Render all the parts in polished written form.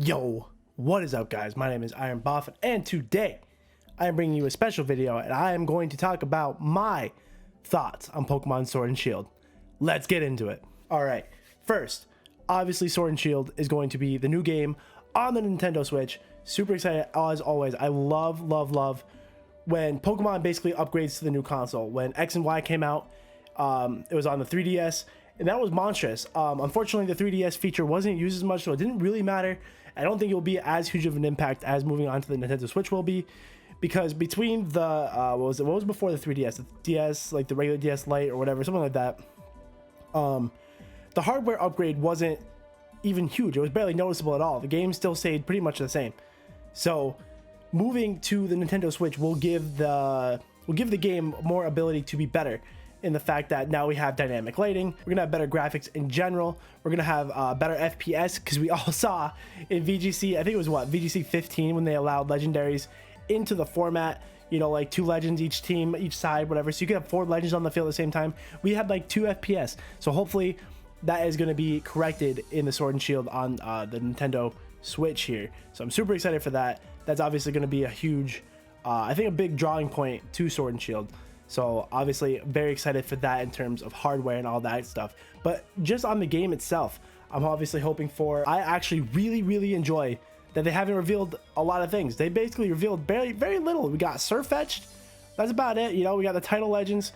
Yo, what is up, guys? My name is IronBoffin, and today I am bringing you a special video, and I am going to talk about my thoughts on Pokemon Sword and Shield. Let's get into it. All right, first, obviously Sword and Shield is going to be the new game on the Nintendo Switch. Super excited as always. I love when Pokemon basically upgrades to the new console. When X and Y came out, it was on the 3DS, and that was monstrous. Unfortunately, the 3DS feature wasn't used as much, so it didn't really matter. I don't think it will be as huge of an impact as moving on to the Nintendo Switch will be, because between the what was before the 3DS, the DS, like the regular DS Lite or whatever, something like that, the hardware upgrade wasn't even huge. It was barely noticeable at all. The game still stayed pretty much the same. So moving to the Nintendo Switch will give the game more ability to be better, in the fact that now we have dynamic lighting, we're gonna have better graphics in general, we're gonna have better FPS, because we all saw in VGC, I think it was VGC 15, when they allowed legendaries into the format, you know, like 2 legends each team, each side, whatever, so you could have 4 legends on the field at the same time. We had like 2 FPS, so hopefully that is going to be corrected in the Sword and Shield on the Nintendo Switch here. So I'm super excited for that. That's obviously going to be a huge, I think a big drawing point to Sword and Shield. So obviously very excited for that in terms of hardware and all that stuff. But just on the game itself, I'm obviously hoping for, I actually really enjoy that they haven't revealed a lot of things. They basically revealed very little. We got Sirfetch'd, that's about it. You know, we got the title legends.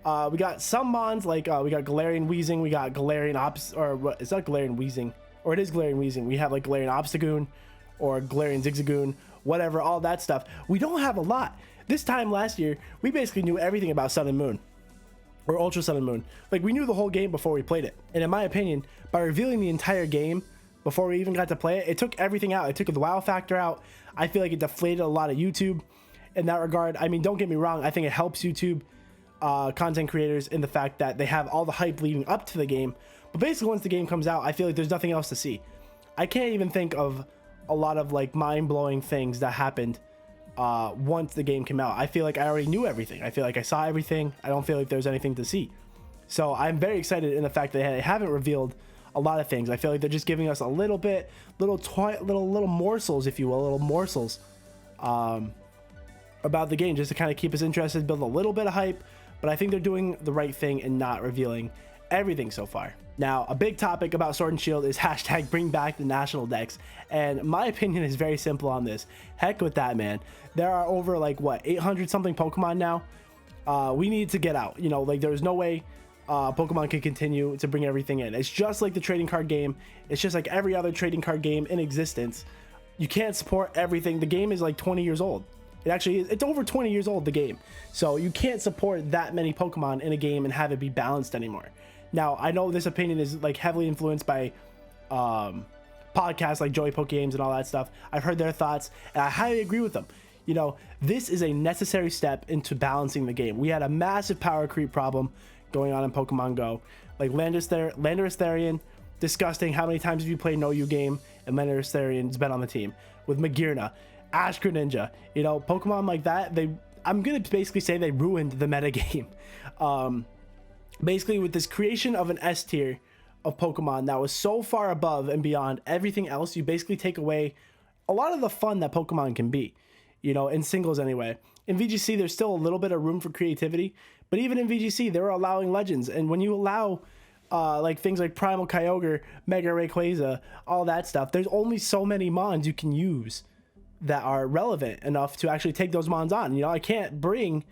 We got some mons, like we got Galarian Weezing, we got Galarian or what, it's not Galarian Weezing, or it is Galarian Weezing. We have like Galarian Obstagoon or Galarian Zigzagoon, whatever, all that stuff. We don't have a lot. This time last year, we basically knew everything about Sun and Moon, or Ultra Sun and Moon. Like, we knew the whole game before we played it. And in my opinion, by revealing the entire game before we even got to play it, it took everything out. It took the wow factor out. I feel like it deflated a lot of YouTube in that regard. I mean, don't get me wrong, I think it helps YouTube content creators in the fact that they have all the hype leading up to the game, but basically once the game comes out, I feel like there's nothing else to see. I can't even think of a lot of like mind-blowing things that happened once the game came out. I feel like I already knew everything. I feel like I saw everything. I don't feel like there's anything to see. So I'm very excited in the fact that they haven't revealed a lot of things. I feel like they're just giving us a little bit, little morsels, if you will, little morsels about the game, just to kind of keep us interested, build a little bit of hype. But I think they're doing the right thing and not revealing everything so far. Now, a big topic about Sword and Shield is hashtag bring back the national dex. And my opinion is very simple on this. Heck with that, man. There are over like, what, 800 something Pokemon now. We need to get out. You know, like there's no way Pokemon can continue to bring everything in. It's just like the trading card game. It's just like every other trading card game in existence. You can't support everything. The game is like 20 years old. It's over 20 years old, the game. So you can't support that many Pokemon in a game and have it be balanced anymore. Now, I know this opinion is like heavily influenced by podcasts like Joey Poke Games and all that stuff. I've heard their thoughts, and I highly agree with them. You know, this is a necessary step into balancing the game. We had a massive power creep problem going on in Pokemon Go. Like Landorus Therian, disgusting. How many times have you played No You game and Landorus Therian's been on the team? With Magearna, Ash Greninja, you know, Pokemon like that, I'm gonna basically say they ruined the meta game. Basically with this creation of an S tier of Pokemon that was so far above and beyond everything else, you basically take away a lot of the fun that Pokemon can be, you know, in singles anyway. In VGC, there's still a little bit of room for creativity, but even in VGC, they were allowing legends, and when you allow like things like Primal Kyogre, Mega Rayquaza, all that stuff, there's only so many mons you can use that are relevant enough to actually take those mons on. You know, I can't bring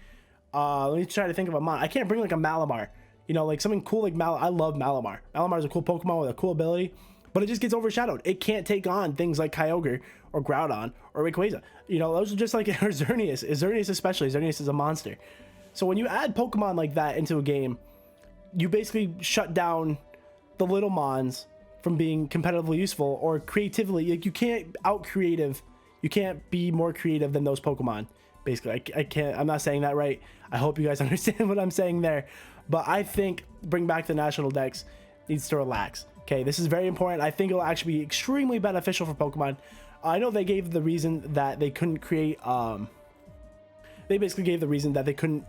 let me try to think of a mon. I can't bring like a Malamar, you know, like something cool like I love Malamar. Malamar is a cool Pokemon with a cool ability, but it just gets overshadowed. It can't take on things like Kyogre or Groudon or Rayquaza. You know, those are just like Xerneas especially. Xerneas is a monster. So when you add Pokemon like that into a game, you basically shut down the little mons from being competitively useful or creatively. Like, you can't you can't be more creative than those Pokemon. Basically, I'm not saying that right. I hope you guys understand what I'm saying there. But I think bring back the national dex needs to relax. Okay, this is very important. I think it'll actually be extremely beneficial for Pokemon. I know they gave the reason that they couldn't create, they basically gave the reason that they couldn't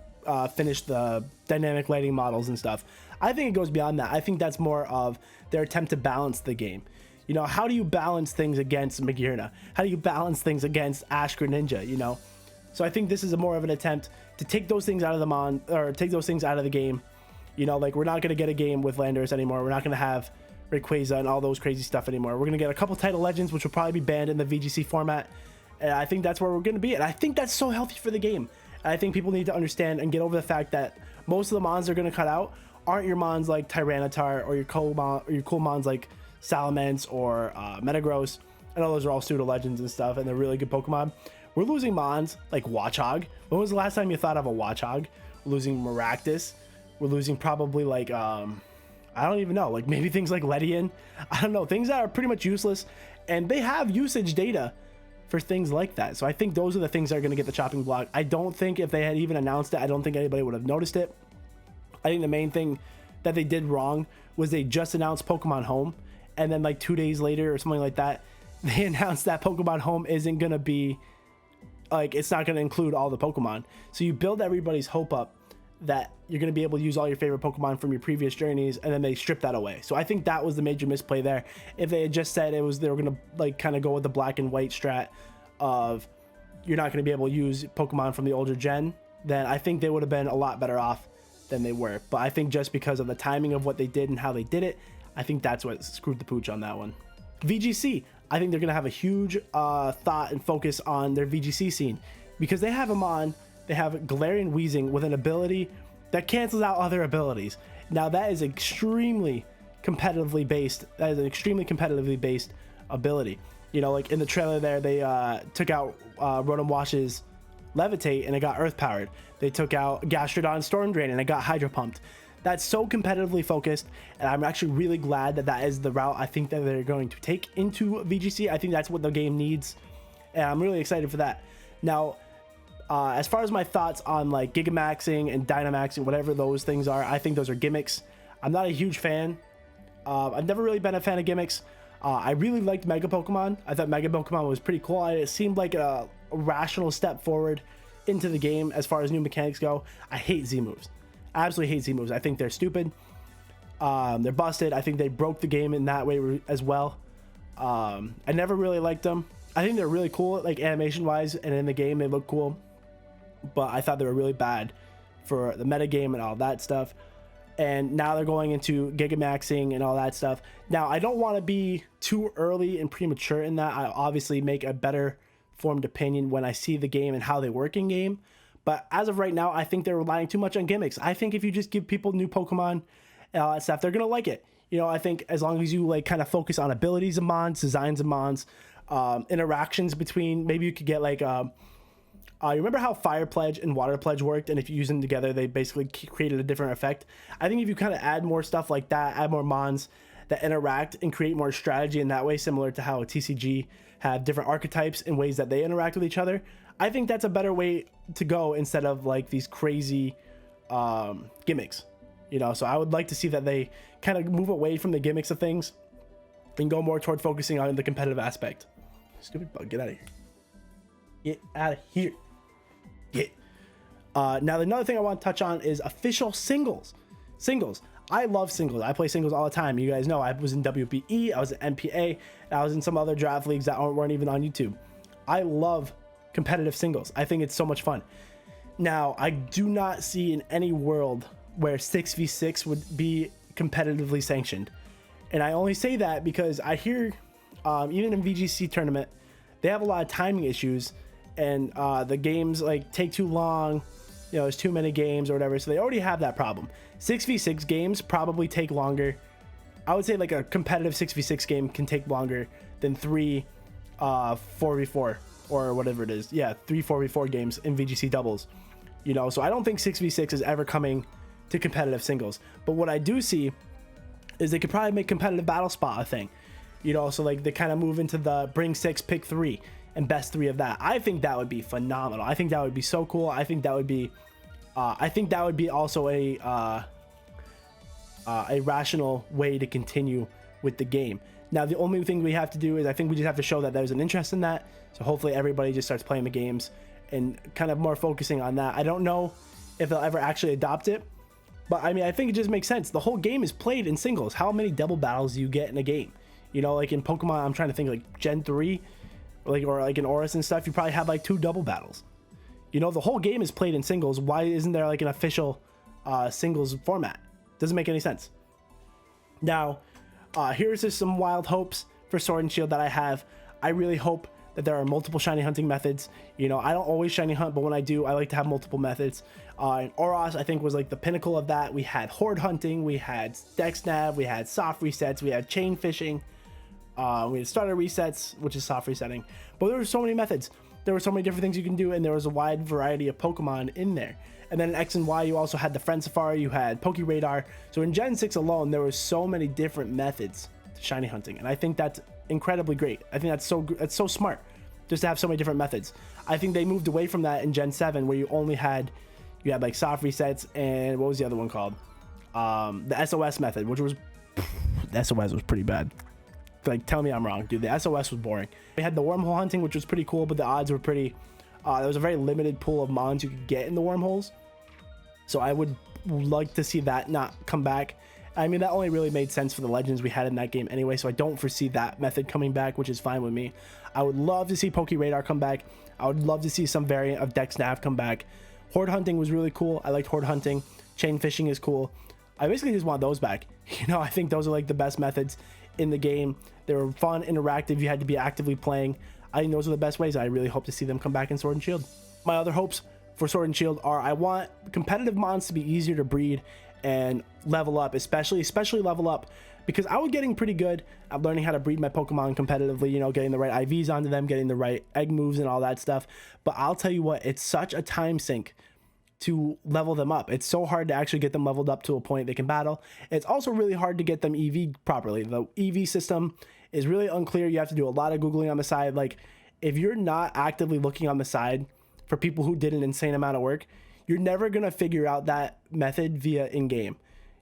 finish the dynamic lighting models and stuff. I think it goes beyond that. I think that's more of their attempt to balance the game. You know, how do you balance things against Magearna? How do you balance things against Ash Greninja, you know? So I think this is more of an attempt to take those things out of take those things out of the game. You know, like, we're not going to get a game with Landorus anymore. We're not going to have Rayquaza and all those crazy stuff anymore. We're going to get a couple title legends, which will probably be banned in the VGC format. And I think that's where we're going to be. And I think that's so healthy for the game. And I think people need to understand and get over the fact that most of the mons they're going to cut out aren't your mons like Tyranitar or your cool mons like Salamence or Metagross. I know those are all pseudo legends and stuff, and they're really good Pokemon. We're losing mons like Watchog. When was the last time you thought of a Watchog? We're losing Maractus. We're losing probably like I don't even know, like maybe things like Ledian. I don't know, things that are pretty much useless, and they have usage data for things like that. So I think those are the things that are going to get the chopping block. I don't think if they had even announced it, I don't think anybody would have noticed it. I think the main thing that they did wrong was they just announced Pokemon Home, and then like 2 days later or something like that, they announced that Pokemon Home isn't going to be like, it's not going to include all the Pokemon. So you build everybody's hope up that you're going to be able to use all your favorite Pokemon from your previous journeys, and then they strip that away. So I think that was the major misplay there. If they had just said they were going to like kind of go with the black and white strat of you're not going to be able to use Pokemon from the older gen, then I think they would have been a lot better off than they were. But I think just because of the timing of what they did and how they did it, I think that's what screwed the pooch on that one. VGC, I think they're going to have a huge thought and focus on their VGC scene, because they have them on. They have Galarian Weezing with an ability that cancels out other abilities. Now that is extremely competitively based. That is an extremely competitively based ability. You know, like in the trailer there, they took out Rotom Wash's Levitate and it got Earth powered. They took out Gastrodon Storm Drain and it got Hydro Pumped. That's so competitively focused, and I'm actually really glad that that is the route I think that they're going to take into VGC. I think that's what the game needs, and I'm really excited for that. Now, as far as my thoughts on like Gigamaxing and Dynamaxing, whatever those things are, I think those are gimmicks. I'm not a huge fan. I've never really been a fan of gimmicks. I really liked Mega Pokemon. I thought Mega Pokemon was pretty cool. It seemed like a rational step forward into the game as far as new mechanics go. I hate Z moves. I absolutely hate Z moves. I think they're stupid. They're busted. I think they broke the game in that way as well. I never really liked them. I think they're really cool, like animation wise, and in the game they look cool, but I thought they were really bad for the meta game and all that stuff. And now they're going into Gigamaxing and all that stuff. Now, I don't want to be too early and premature in that. I obviously make a better formed opinion when I see the game and how they work in game. But as of right now, I think they're relying too much on gimmicks. I think if you just give people new Pokemon and all that stuff, they're going to like it. You know, I think as long as you like kind of focus on abilities of Mons, designs of Mons, interactions between, maybe you could get like, you remember how Fire Pledge and Water Pledge worked? And if you use them together, they basically created a different effect. I think if you kind of add more stuff like that, add more Mons that interact and create more strategy in that way, similar to how TCG have different archetypes and ways that they interact with each other, I think that's a better way to go instead of like these crazy gimmicks, you know. So I would like to see that they kind of move away from the gimmicks of things and go more toward focusing on the competitive aspect. Stupid bug, get out of here. Get out of here. Get. Now another thing I want to touch on is official singles. I love singles. I play singles all the time. You guys know I was in WBE, I was in MPA, and I was in some other draft leagues that weren't even on YouTube. I love competitive singles. I think it's so much fun. Now, I do not see in any world where 6v6 would be competitively sanctioned. And I only say that because I hear, even in VGC tournament, they have a lot of timing issues, and the games like take too long. You know, there's too many games or whatever, so they already have that problem. 6v6 games probably take longer. I would say like a competitive 6v6 game can take longer than 3 4v4 or whatever it is. Yeah, 3 4v4 games in VGC doubles. You know, so I don't think 6v6 is ever coming to competitive singles. But what I do see is they could probably make competitive battle spot a thing. You know, so like they kind of move into the bring 6, pick 3, and best 3 of that. I think that would be phenomenal. I think that would be so cool. I think that would be also a rational way to continue with the game. Now, the only thing we have to do is I think we just have to show that there's an interest in that. So hopefully everybody just starts playing the games and kind of more focusing on that. I don't know if they'll ever actually adopt it, but I mean, I think it just makes sense. The whole game is played in singles. How many double battles do you get in a game? You know, like in Pokemon, I'm trying to think like Gen 3, or like in Oris and stuff, you probably have like 2 double battles. You know, the whole game is played in singles. Why isn't there like an official singles format? Doesn't make any sense. Now, here's just some wild hopes for Sword and Shield that I have. I really hope that there are multiple shiny hunting methods. You know, I don't always shiny hunt, but when I do, I like to have multiple methods. And Oros, I think, was like the pinnacle of that. We had horde hunting, we had dex nav, we had soft resets, we had chain fishing, we had starter resets, which is soft resetting. But there were so many methods. There were so many different things you can do, and there was a wide variety of Pokemon in there. And then in X and Y, you also had the Friend Safari, you had Poke Radar. So in Gen 6 alone, there were so many different methods to shiny hunting, and I think that's incredibly great. I think that's so smart, just to have so many different methods. I think they moved away from that in Gen 7, where you had like soft resets, and what was the other one called? The SOS method, which was the SOS was pretty bad. Like, tell me I'm wrong, dude. The SOS was boring. We had the wormhole hunting, which was pretty cool, but the odds were pretty there was a very limited pool of mons you could get in the wormholes, so I would like to see that not come back. I mean, that only really made sense for the legends we had in that game anyway, so I don't foresee that method coming back, which is fine with me. I would love to see Poke Radar come back. I would love to see some variant of Dex Nav come back. Horde hunting was really cool. I liked horde hunting. Chain fishing is cool. I basically just want those back. You know, I think those are like the best methods in the game. They were fun, interactive. You had to be actively playing. I think those are the best ways. I really hope to see them come back in Sword and Shield. My other hopes for Sword and Shield are, I want competitive mons to be easier to breed and level up, especially level up, because I was getting pretty good at learning how to breed my Pokemon competitively, you know, getting the right IVs onto them, getting the right egg moves and all that stuff. But I'll tell you what, it's such a time sink to level them up. It's so hard to actually get them leveled up to a point they can battle. It's also really hard to get them EV properly. The EV system is really unclear. You have to do a lot of Googling on the side. Like, if you're not actively looking on the side for people who did an insane amount of work, you're never going to figure out that method via in-game.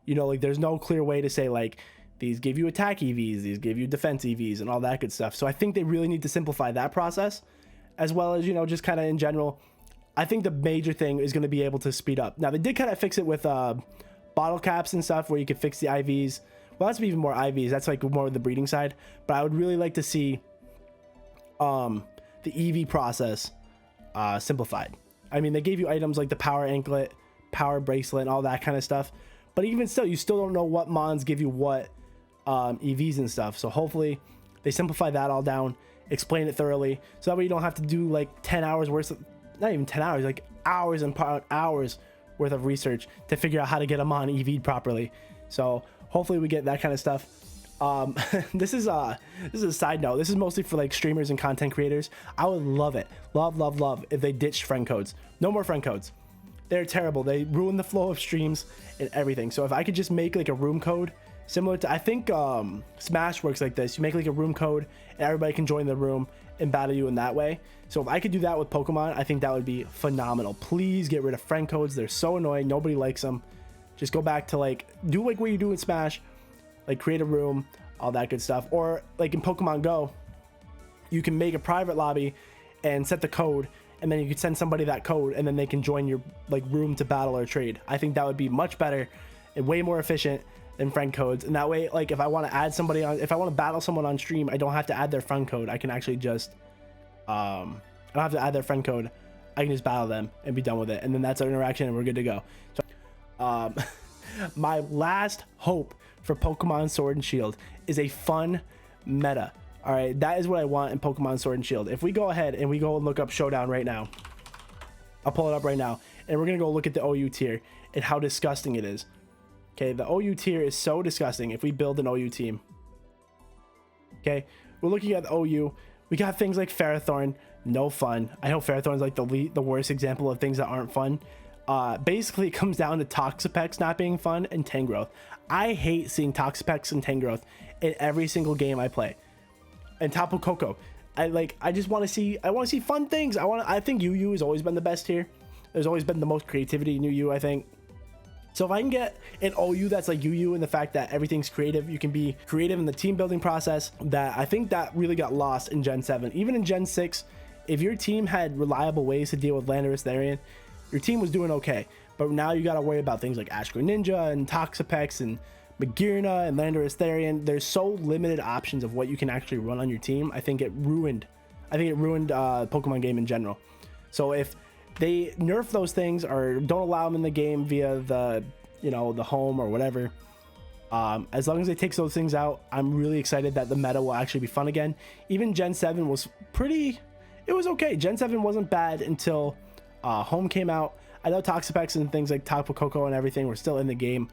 You know, like, there's no clear way to say, like, these give you attack EVs, these give you defense EVs, and all that good stuff. So I think they really need to simplify that process, as well as, you know, just kind of in general. I think the major thing is going to be able to speed up. Now, they did kind of fix it with bottle caps and stuff, where you could fix the IVs. Well, that's even more IVs. That's like more of the breeding side. But I would really like to see the EV process simplified. I mean, they gave you items like the power anklet, power bracelet, and all that kind of stuff. But even still, you still don't know what mons give you what EVs and stuff. So hopefully they simplify that all down, explain it thoroughly, so that way you don't have to do like 10 hours worth of, not even 10 hours, like hours and hours worth of research to figure out how to get them on EV'd properly. So hopefully we get that kind of stuff. This is a side note. This is mostly for like streamers and content creators. I would love it, love if they ditched friend codes. No more friend codes. They're terrible. They ruin the flow of streams and everything. So if I could just make like a room code similar to, I think Smash works like this. You make like a room code and everybody can join the room and battle you in that way. So if I could do that with Pokemon, I think that would be phenomenal. Please get rid of friend codes. They're so annoying. Nobody likes them. Just go back to like, do like what you do in Smash, like create a room, all that good stuff. Or like in Pokemon Go, you can make a private lobby and set the code, and then you could send somebody that code, and then they can join your like room to battle or trade. I think that would be much better and way more efficient than friend codes. And that way, like, if I want to add somebody on, if I want to battle someone on stream, I don't have to add their friend code. I can actually just I don't have to add their friend code. I can just battle them and be done with it, and then that's our interaction and we're good to go. So my last hope for Pokemon Sword and Shield is a fun meta. All right, that is what I want in Pokemon Sword and Shield. If we go ahead and we go and look up Showdown right now, I'll pull it up right now, and we're gonna go look at the OU tier and how disgusting it is. Okay, the OU tier is so disgusting. If we build an OU team, okay, we're looking at the OU. We got things like Ferrothorn, no fun. I know Ferrothorn's like the worst example of things that aren't fun. Basically, it comes down to Toxapex not being fun and Tangrowth. I hate seeing Toxapex and Tangrowth in every single game I play. And Tapu Koko, I just want to see, fun things. I think UU has always been the best here. There's always been the most creativity in UU, I think. So if I can get an OU that's like UU, and the fact that everything's creative, you can be creative in the team building process, that I think that really got lost in Gen 7. Even in Gen 6, if your team had reliable ways to deal with Landorus Therian, your team was doing okay. But now you got to worry about things like Ash Greninja and Toxapex and Magearna and Landorus Therian, there's so limited options of what you can actually run on your team. I think it ruined Pokemon game in general. So if they nerf those things or don't allow them in the game via the, you know, the home or whatever, as long as they take those things out, I'm really excited that the meta will actually be fun again. Even Gen 7 was it was okay. Gen 7 wasn't bad until home came out. I know Toxapex and things like Tapu Koko and everything were still in the game,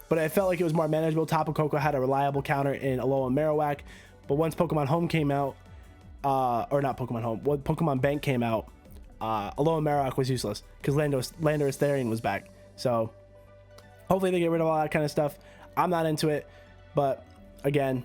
but I felt like it was more manageable. Tapu Koko had a reliable counter in Alola and Marowak, but once Pokemon Home came out, or not Pokemon Home, when Pokemon Bank came out, Alola and Marowak was useless because Landorus Therian was back. So hopefully they get rid of all that kind of stuff. I'm not into it, but again,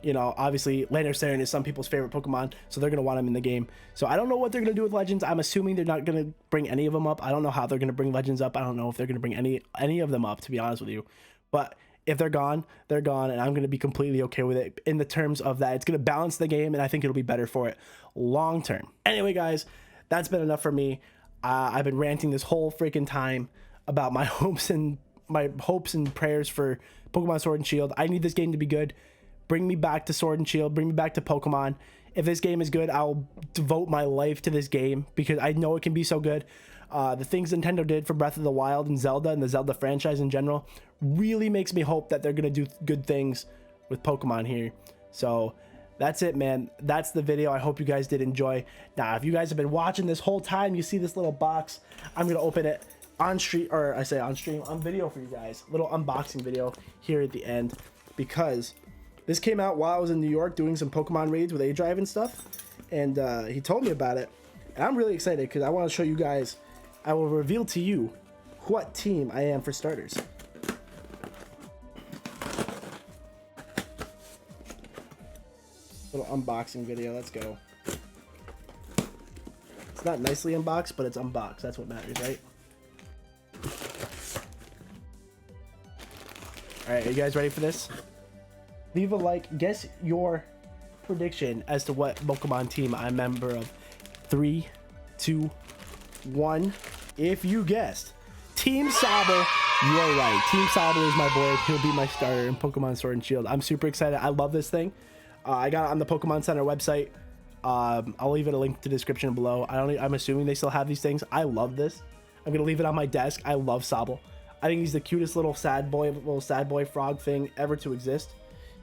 you know, obviously Landorus Therian is some people's favorite Pokemon, so they're going to want him in the game. So I don't know what they're going to do with Legends. I'm assuming they're not going to bring any of them up. I don't know how they're going to bring Legends up. I don't know if they're going to bring any of them up, to be honest with you. But if they're gone, they're gone, and I'm going to be completely okay with it in the terms of that. It's going to balance the game, and I think it'll be better for it long term. Anyway, guys, that's been enough for me. I've been ranting this whole freaking time about my hopes and prayers for Pokemon Sword and Shield. I need this game to be good. Bring me back to Sword and Shield. Bring me back to Pokemon. If this game is good, I'll devote my life to this game because I know it can be so good. The things Nintendo did for Breath of the Wild and Zelda and the Zelda franchise in general really makes me hope that they're going to do good things with Pokemon here. So that's it, man. That's the video. I hope you guys did enjoy. Now, if you guys have been watching this whole time, you see this little box. I'm going to open it on stream, or I say on stream, on video for you guys. Little unboxing video here at the end, because this came out while I was in New York doing some Pokemon raids with A-Drive and stuff, and he told me about it, and I'm really excited because I want to show you guys. I will reveal to you what team I am for starters. Little unboxing video. Let's go. It's not nicely unboxed, but it's unboxed. That's what matters, right? Alright, are you guys ready for this? Leave a like. Guess your prediction as to what Pokemon team I'm a member of. 3, 2, 1. If you guessed Team Sobble, you are right. Team Sobble is my boy. He'll be my starter in Pokemon Sword and Shield. I'm super excited. I love this thing. I got it on the Pokemon Center website. I'll leave it a link to the description below. I'm assuming they still have these things. I love this. I'm gonna leave it on my desk. I love Sobble. I think he's the cutest little sad boy frog thing ever to exist.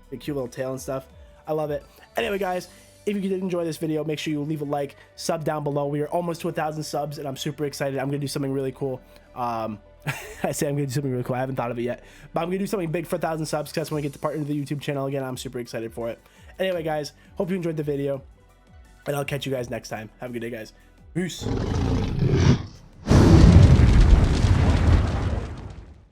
The cute little tail and stuff. I love it. Anyway, guys, if you did enjoy this video, make sure you leave a like, sub down below. We are almost to 1,000 subs, and I'm super excited. I'm gonna do something really cool. I say I'm gonna do something really cool. I haven't thought of it yet, but I'm gonna do something big for 1,000 subs because that's when I get to partner the YouTube channel again. I'm super excited for it. Anyway, guys, hope you enjoyed the video, and I'll catch you guys next time. Have a good day, guys. Peace.